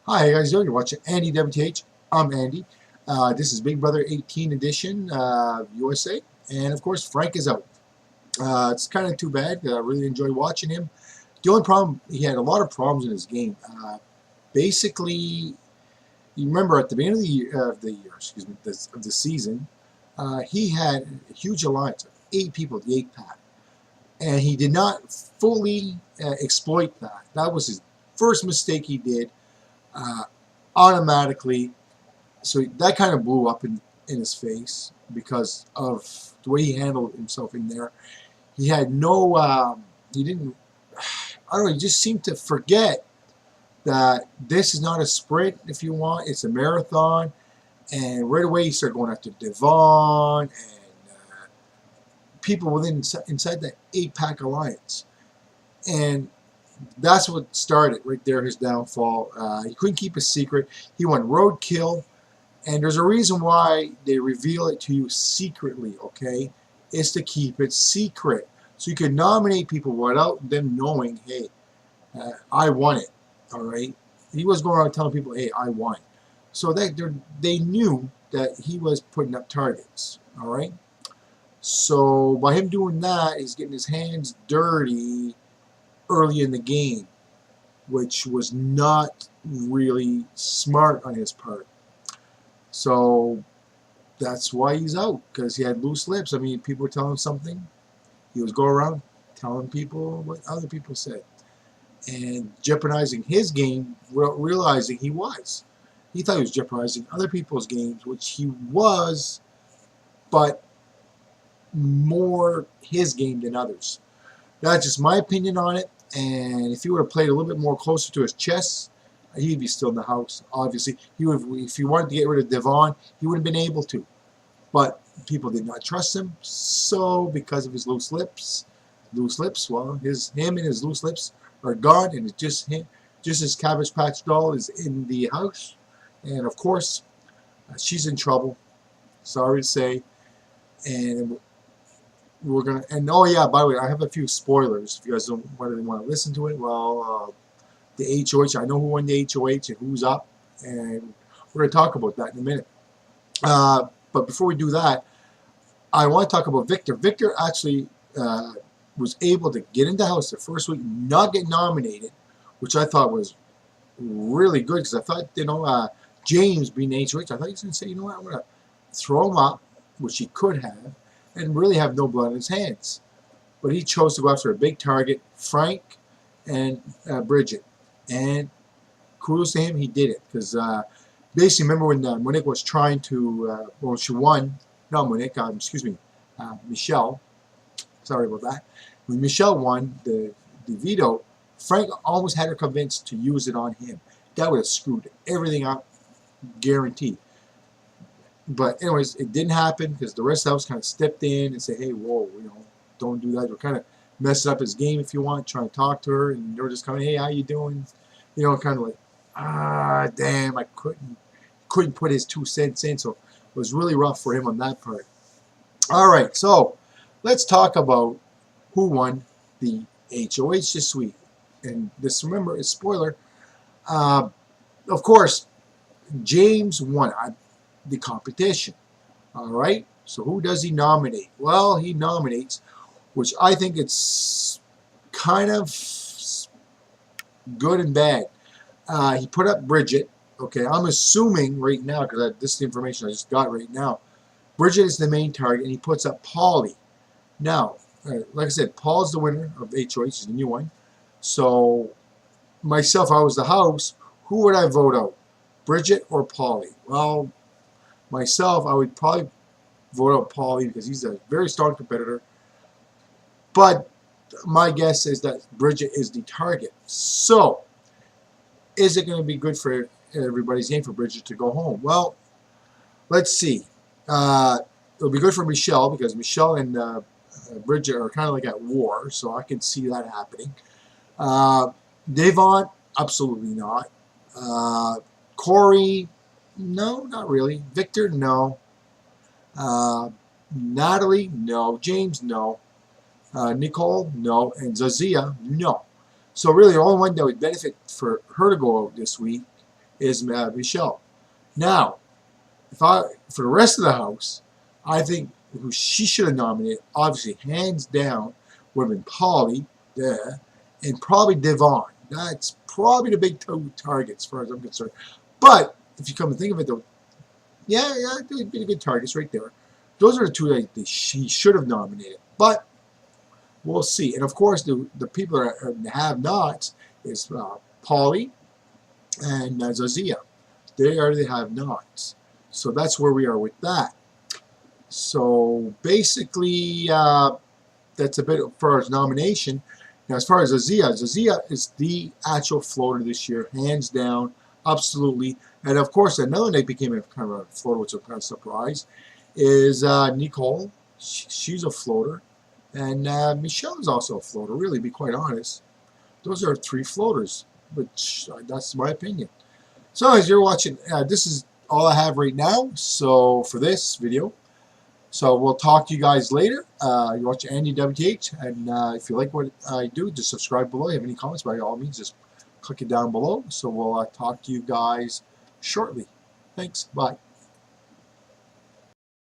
Hi, how you guys doing? You're watching Andy WTH. I'm Andy. This is Big Brother 18 edition, USA. And of course, Frank is out. It's kind of too bad. I really enjoy watching him. The only problem, he had a lot of problems in his game. Basically, you remember at the beginning of the season, he had a huge alliance of 8 people, the 8 pack. And he did not fully exploit that. That was his first mistake he did. Uh, Automatically, so that kind of blew up in his face because of the way he handled himself in there. He had no, he didn't, I don't know, he just seemed to forget that this is not a sprint, if you want, it's a marathon. And right away he started going after Devon and people within inside that 8 pack alliance. And that's what started right there, his downfall. He couldn't keep a secret. He went roadkill. And there's a reason why they reveal it to you secretly, okay? It's to keep it secret. So you can nominate people without them knowing, hey, I won it, all right? He was going around telling people, hey, I won. So they knew that he was putting up targets, all right? So by him doing that, he's getting his hands dirty early in the game, which was not really smart on his part. So that's why he's out, because he had loose lips. I mean, people were telling him something. He was going around telling people what other people said and jeopardizing his game without realizing he was. He thought he was jeopardizing other people's games, which he was, but more his game than others. That's just my opinion on it. And if he would have played a little bit more closer to his chest, he'd be still in the house. Obviously, he would. If he wanted to get rid of Devon, he would have been able to. But people did not trust him. So because of his loose lips, well, him and his loose lips are gone, and it's just him, just his Cabbage Patch doll is in the house, and of course, she's in trouble. Sorry to say, and we're gonna. And oh yeah, by the way, I have a few spoilers. If you guys don't really want to listen to it, well, the HOH. I know who won the HOH and who's up, and we're gonna talk about that in a minute. But before we do that, I want to talk about Victor. Victor actually was able to get into the house the first week, not get nominated, which I thought was really good because I thought, James being HOH, I thought he was going to say, you know what, I'm going to throw him up, which he could have, and really have no blood on his hands. But he chose to go after a big target, Frank and Bridget. And kudos to him, he did it. Because basically, remember when Monique was trying to, well, she won, not Monique, excuse me, Michelle. Sorry about that. When Michelle won the veto, Frank almost had her convinced to use it on him. That would have screwed everything up, guaranteed. But anyways, it didn't happen because the rest of the house kind of stepped in and said, hey, whoa, don't do that. We're kind of messing up his game if you want, trying to talk to her. And they were just kind of, hey, how you doing? Kind of like, damn, I couldn't put his 2 cents in. So it was really rough for him on that part. All right, so let's talk about who won the HOH this week. And this, remember, is spoiler. Of course, James won the competition. All right, so who does he nominate? Well, he nominates, which I think it's kind of good and bad. He put up Bridget. Okay, I'm assuming right now, because this is the information I just got right now, Bridget is the main target, and he puts up Paulie. Now, like I said, Paul's the winner of HOH, is the new one. So, myself, if I was the house, who would I vote out? Bridget or Paulie? Well, myself, I would probably vote out Paulie because he's a very strong competitor. But my guess is that Bridget is the target. So, is it going to be good for everybody's game for Bridget to go home? Well, let's see. It'll be good for Michelle because Michelle and Bridget are kind of like at war, so I can see that happening. Devon, absolutely not. Corey, no, not really. Victor, no. Natalie, no. James, no. Nicole, no. And Zazia, no. So really, the only one that would benefit for her to go out this week is Michelle. Now, for the rest of the house, I think who she should have nominated, obviously, hands down, would have been Polly, and probably Devon. That's probably the big two targets, as far as I'm concerned. But if you come to think of it, though, yeah, they'd be good targets right there. Those are the two that she should have nominated. But we'll see. And of course, the people that have nots is Polly and Zazia. They are the have nots. So that's where we are with that. So basically, that's a bit as far as nomination. Now, as far as Zazia is the actual floater this year, hands down, absolutely. And of course, another night became a kind of a floater, which was kind of surprise, is Nicole. She's a floater. And Michelle is also a floater, really, to be quite honest. Those are three floaters, which that's my opinion. So as you're watching, this is all I have right now. So for this video, so we'll talk to you guys later. You watch Andy WTH, and if you like what I do, just subscribe below. If you have any comments, by all means, just click it down below. So we'll talk to you guys shortly. Thanks. Bye.